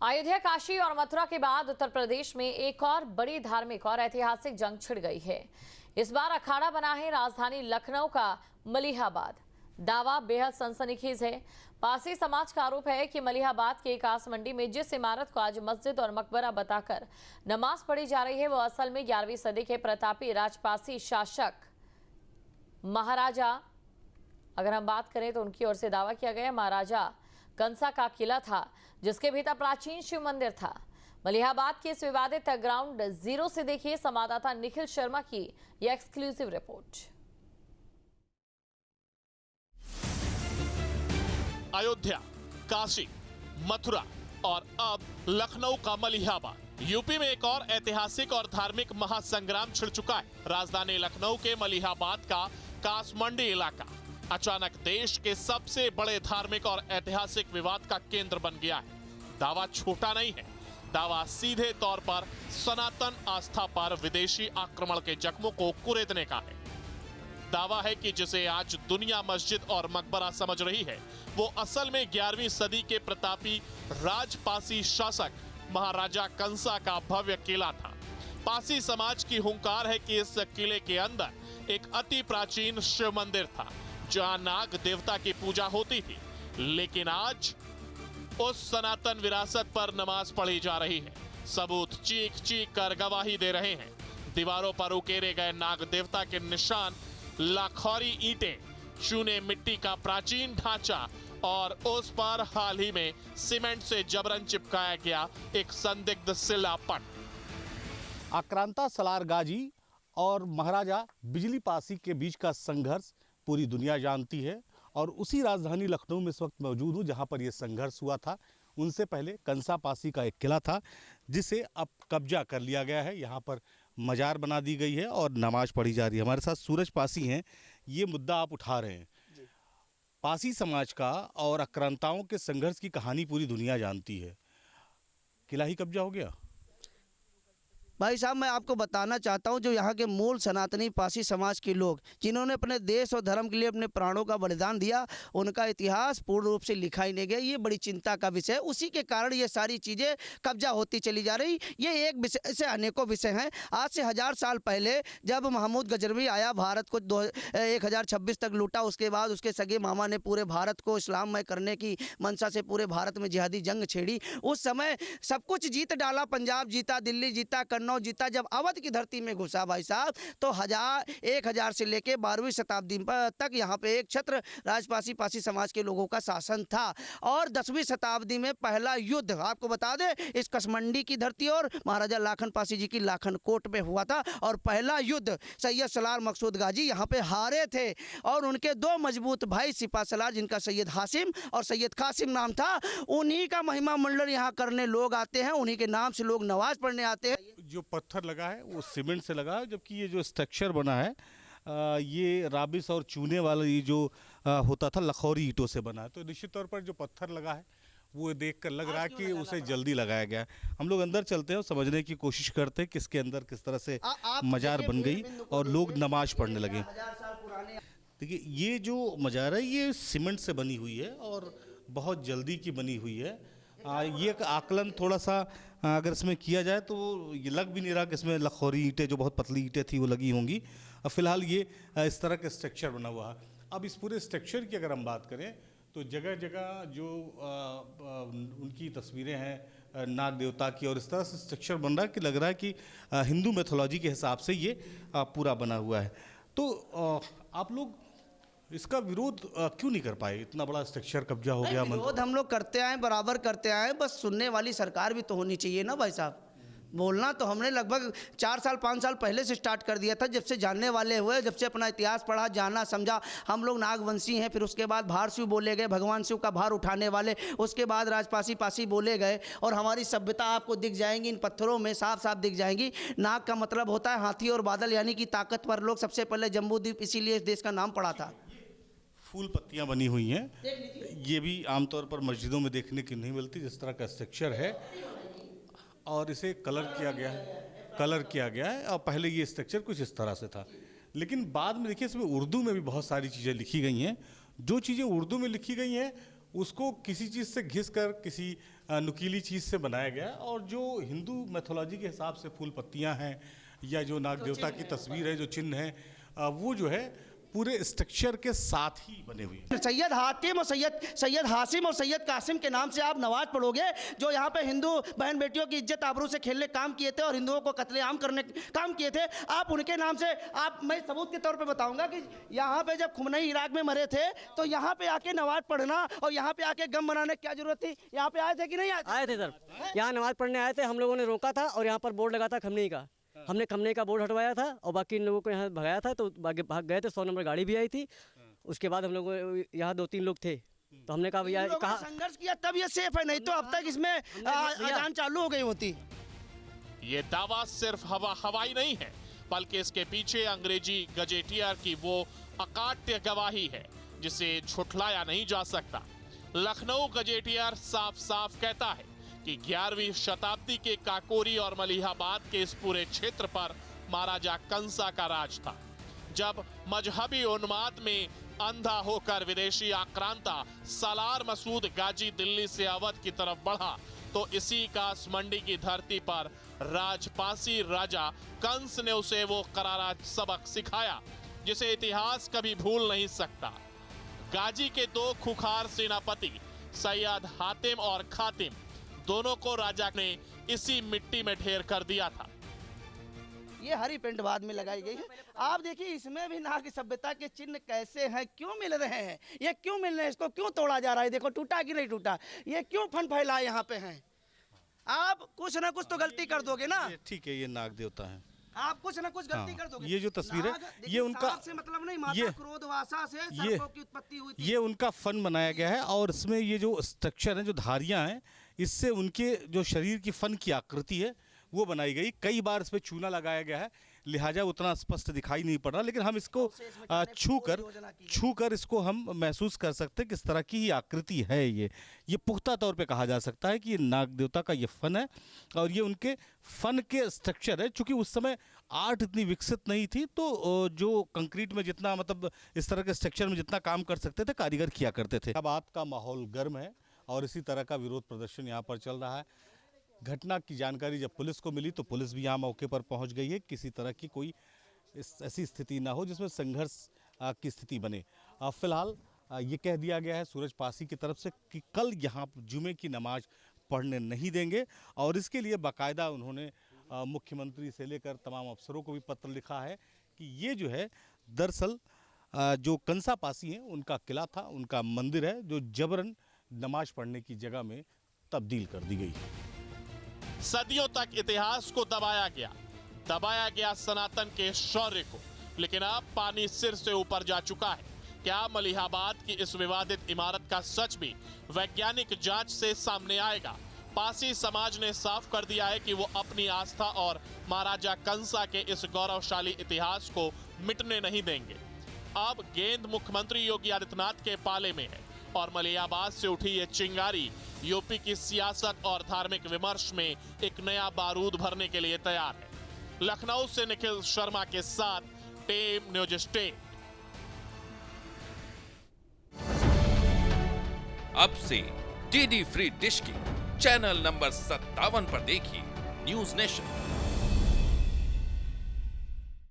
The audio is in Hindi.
अयोध्या, काशी और मथुरा के बाद उत्तर प्रदेश में एक और बड़ी धार्मिक और ऐतिहासिक जंग छिड़ गई है। इस बार अखाड़ा बना है राजधानी लखनऊ का मलिहाबाद। दावा बेहद सनसनीखेज है। पारसी समाज का आरोप है कि मलिहाबाद के कास मंडी में जिस इमारत को आज मस्जिद और मकबरा बताकर नमाज पढ़ी जा रही है, वो असल में 11वीं सदी के प्रतापी राजपासी शासक महाराजा, अगर हम बात करें तो उनकी ओर से दावा किया गया महाराजा कंसा का किला था, जिसके भीतर प्राचीन शिव मंदिर था। मलिहाबाद के इस विवादित ग्राउंड जीरो से देखिए संवाददाता निखिल शर्मा की यह एक्सक्लूसिव रिपोर्ट। अयोध्या, काशी, मथुरा और अब लखनऊ का मलिहाबाद। यूपी में एक और ऐतिहासिक और धार्मिक महासंग्राम छिड़ चुका है। राजधानी लखनऊ के मलिहाबाद का कास मंडी इलाका अचानक देश के सबसे बड़े धार्मिक और ऐतिहासिक विवाद का केंद्र बन गया है। दावा छोटा नहीं है। दावा सीधे तौर पर सनातन आस्था पर विदेशी आक्रमण के जख्मों को कुरेदने का है। दावा है कि जिसे आज दुनिया मस्जिद और मकबरा समझ रही है, वो असल में 11वीं सदी के प्रतापी राजपासी शासक महाराजा कंसा का भव्य किला था। पासी समाज की हुंकार है कि इस किले के अंदर एक अति प्राचीन शिव मंदिर था, जहां नाग देवता की पूजा होती थी। लेकिन आज उस सनातन विरासत पर नमाज पढ़ी जा रही है। सबूत चीख चीख कर गवाही दे रहे हैं। दीवारों पर उकेरे गए नाग देवता के निशान, लाखौरी ईंटें, चूने मिट्टी का प्राचीन ढांचा और उस पर हाल ही में सीमेंट से जबरन चिपकाया गया एक संदिग्ध शिलापट। आक्रांता सलार गाजी और महाराजा बिजली पासी के बीच का संघर्ष पूरी दुनिया जानती है और उसी राजधानी लखनऊ में इस वक्त मौजूद हूँ जहाँ पर यह संघर्ष हुआ था। उनसे पहले कंसा पासी का एक किला था जिसे अब कब्जा कर लिया गया है। यहाँ पर मजार बना दी गई है और नमाज पढ़ी जा रही है। हमारे साथ सूरज पासी हैं। ये मुद्दा आप उठा रहे हैं, पासी समाज का और आक्रांताओं के संघर्ष की कहानी पूरी दुनिया जानती है। किला ही कब्जा हो गया। भाई साहब, मैं आपको बताना चाहता हूं, जो यहाँ के मूल सनातनी पासी समाज के लोग जिन्होंने अपने देश और धर्म के लिए अपने प्राणों का बलिदान दिया, उनका इतिहास पूर्ण रूप से लिखा ही नहीं गया। ये बड़ी चिंता का विषय है। उसी के कारण ये सारी चीज़ें कब्जा होती चली जा रही। ये एक विषय से अनेकों विषय हैं। आज से 1000 साल पहले जब महमूद गजनवी आया, भारत को 1026 तक लूटा, उसके बाद उसके सगे मामा ने पूरे भारत को इस्लाममय करने की मंशा से पूरे भारत में जिहादी जंग छेड़ी। उस समय सब कुछ जीत डाला। पंजाब जीता, दिल्ली जीता, कन्नौज जीता। जब अवध की धरती में घुसा भाई साहब, तो 1000 से लेके 12वीं शताब्दी तक यहाँ पे एक छत्र राजपासी पासी समाज के लोगों का शासन था। और 10वीं शताब्दी में पहला युद्ध आपको बता दें, इस कसमंडी की धरती और महाराजा लाखन पासी जी की लाखन कोट में हुआ था। और पहला युद्ध सैयद सलार मकसूद गाजी यहाँ पे हारे थे और उनके 2 मजबूत भाई सिपा सलार, जिनका सैयद हासिम और सैयद कासिम नाम था, उन्हीं का महिमा मंडल यहाँ करने लोग आते हैं। उन्हीं के नाम से लोग नमाज पढ़ने आते हैं। जो पत्थर लगा है वो सीमेंट से लगा है, जबकि ये जो स्ट्रक्चर बना है ये राबिस और चूने वाला ये जो होता था लखौरी ईंटों से बना है। तो निश्चित तौर पर जो पत्थर लगा है वो देखकर लग रहा है कि उसे जल्दी लगाया गया है। हम लोग अंदर चलते हैं और समझने की कोशिश करते हैं किसके अंदर किस तरह से मजार बन गई और लोग नमाज पढ़ने लगे। देखिए, ये जो मजार है ये सीमेंट से बनी हुई है और बहुत जल्दी की बनी हुई है। ये एक आकलन थोड़ा सा अगर इसमें किया जाए तो ये लग भी नहीं रहा कि इसमें लखौरी ईंटें, जो बहुत पतली ईंटें थी, वो लगी होंगी। फिलहाल ये इस तरह का स्ट्रक्चर बना हुआ है। अब इस पूरे स्ट्रक्चर की अगर हम बात करें तो जगह जगह जो उनकी तस्वीरें हैं नाग देवता की, और इस तरह से स्ट्रक्चर बन रहा है कि लग रहा है कि हिंदू मैथोलॉजी के हिसाब से ये पूरा बना हुआ है। तो आप लोग इसका विरोध क्यों नहीं कर पाए? इतना बड़ा स्ट्रक्चर कब्जा हो गया। विरोध हम लोग करते आए, बराबर करते आए, बस सुनने वाली सरकार भी तो होनी चाहिए ना भाई साहब। बोलना तो हमने लगभग 4 साल 5 साल पहले से स्टार्ट कर दिया था, जब से जानने वाले हुए, जब से अपना इतिहास पढ़ा, जाना, समझा। हम लोग नागवंशी हैं, फिर उसके बाद भार शिव बोले गए, भगवान शिव का भार उठाने वाले, उसके बाद राजपासी पासी बोले गए। और हमारी सभ्यता आपको दिख जाएंगी इन पत्थरों में, साफ साफ दिख जाएंगी। नाग का मतलब होता है हाथी और बादल, यानी कि ताकतवर लोग। सबसे पहले जम्बूद्वीप इसीलिए इस देश का नाम पड़ा था। फूल पत्तियां बनी हुई हैं, ये भी आमतौर पर मस्जिदों में देखने की नहीं मिलती, जिस तरह का स्ट्रक्चर है। और इसे कलर किया गया है और पहले ये स्ट्रक्चर कुछ इस तरह से था। लेकिन बाद में देखिए इसमें उर्दू में भी बहुत सारी चीज़ें लिखी गई हैं। जो चीज़ें उर्दू में लिखी गई हैं उसको किसी चीज़ से घिस कर, किसी नुकीली चीज़ से बनाया गया है। और जो हिंदू मैथोलॉजी के हिसाब से फूल पत्तियां हैं या जो नाग देवता की तस्वीर है, जो चिन्ह है, वो जो है पूरे स्ट्रक्चर के साथ ही बने हुए हैं। सैयद हातिम और सैयद हासिम और सैयद कासिम के नाम से आप नमाज पढ़ोगे, जो यहाँ पे हिंदू बहन बेटियों की इज्जत आबरू से खेलने काम किए थे और हिंदुओं को कत्लेआम करने काम किए थे, आप उनके नाम से मैं सबूत के तौर पे बताऊंगा कि यहाँ पे जब खुमनई इराक में मरे थे तो यहाँ पे आके नमाज पढ़ना और यहाँ पे आके गम मनाने की क्या जरूरत थी? यहाँ पे आए थे कि नहीं आए थे सर, यहाँ नमाज पढ़ने आए थे, हम लोगों ने रोका था और यहाँ पर बोर्ड लगा था खमनी का, हमने खमने का बोर्ड हटवाया था और बाकी इन लोगों को यहाँ भगाया था, तो भाग गए थे। 100 नंबर गाड़ी भी आई थी। उसके बाद हम लोग यहाँ 2-3 लोग थे, तो हमने कहा भैया कहा संघर्ष किया तब ये सेफ है, नहीं तो अब तक इसमें अजान चालू हो गई होती। ये दावा सिर्फ हवाई नहीं है, बल्कि इसके पीछे अंग्रेजी गजेटियर की वो अकाट्य गवाही है जिसे झुठलाया नहीं जा सकता। लखनऊ गजेटियर साफ साफ कहता है कि 11वीं शताब्दी के काकोरी और मलिहाबाद के इस पूरे क्षेत्र पर महाराजा कंसा का राज था। जब मजहबी उन्माद में अंधा होकर विदेशी आक्रांता सालार मसूद गाजी दिल्ली से अवध की तरफ बढ़ा, तो इसी कास मंडी की धरती पर राजपासी राजा कंस ने उसे वो करारा सबक सिखाया जिसे इतिहास कभी भूल नहीं सकता। गाजी के 2 खुखार सेनापति सैयद हातिम और खातिम दोनों को राजा ने इसी मिट्टी में ढेर कर दिया था। ये हरी पेंट बाद में लगाई गई है। आप देखिए इसमें भी नाग सभ्यता के चिन्ह कैसे हैं, क्यों मिल रहे हैं, ये क्यों मिल रहे हैं, इसको क्यों तोड़ा जा रहा है, देखो टूटा कि नहीं टूटा, ये क्यों फन फैलाए यहाँ पे हैं। आप कुछ ना कुछ तो गलती कर दोगे ना। ठीक है, ये नाग देवता है, आप कुछ ना कुछ गलती कर दोगे। ये जो तस्वीर है, ये उनका से मतलब नहीं, माता क्रोधवासा से सर्पों की उत्पत्ति हुई थी। ये उनका फन बनाया गया है और इसमें ये जो स्ट्रक्चर है, जो धारियां हैं, इससे उनके जो शरीर की फन की आकृति है वो बनाई गई। कई बार इस पे चूना लगाया गया है, लिहाजा उतना स्पष्ट दिखाई नहीं पड़ रहा, लेकिन हम इसको छूकर इसको हम महसूस कर सकते हैं किस तरह की ही आकृति है। ये पुख्ता तौर पे कहा जा सकता है कि ये नाग देवता का ये फन है और ये उनके फन के स्ट्रक्चर है। चूंकि उस समय आर्ट इतनी विकसित नहीं थी, तो जो कंक्रीट में जितना मतलब इस तरह के स्ट्रक्चर में जितना काम कर सकते थे कारीगर किया करते थे। अब बात का माहौल गर्म है और इसी तरह का विरोध प्रदर्शन यहाँ पर चल रहा है। घटना की जानकारी जब पुलिस को मिली तो पुलिस भी यहाँ मौके पर पहुँच गई है। किसी तरह की कोई ऐसी स्थिति ना हो जिसमें संघर्ष की स्थिति बने। फिलहाल ये कह दिया गया है सूरज पासी की तरफ से कि कल यहाँ जुमे की नमाज पढ़ने नहीं देंगे और इसके लिए बाकायदा उन्होंने मुख्यमंत्री से लेकर तमाम अफसरों को भी पत्र लिखा है कि ये जो है दरअसल जो कंसा पासी हैं उनका किला था, उनका मंदिर है, जो जबरन नमाज पढ़ने की जगह में तब्दील कर दी गई है। सदियों तक इतिहास को दबाया गया सनातन के शौर्य को, लेकिन अब पानी सिर से ऊपर जा चुका है। क्या मलिहाबाद की इस विवादित इमारत का सच भी वैज्ञानिक जांच से सामने आएगा? पासी समाज ने साफ कर दिया है कि वो अपनी आस्था और महाराजा कंसा के इस गौरवशाली इतिहास को मिटने नहीं देंगे। अब गेंद मुख्यमंत्री योगी आदित्यनाथ के पाले में है और मलिहाबाद से उठी ये चिंगारी यूपी की सियासत और धार्मिक विमर्श में एक नया बारूद भरने के लिए तैयार है। लखनऊ से निखिल शर्मा के साथ टीम न्यूज स्टेट। अब से डीडी फ्री डिश की चैनल नंबर 57 पर देखिए न्यूज नेशन।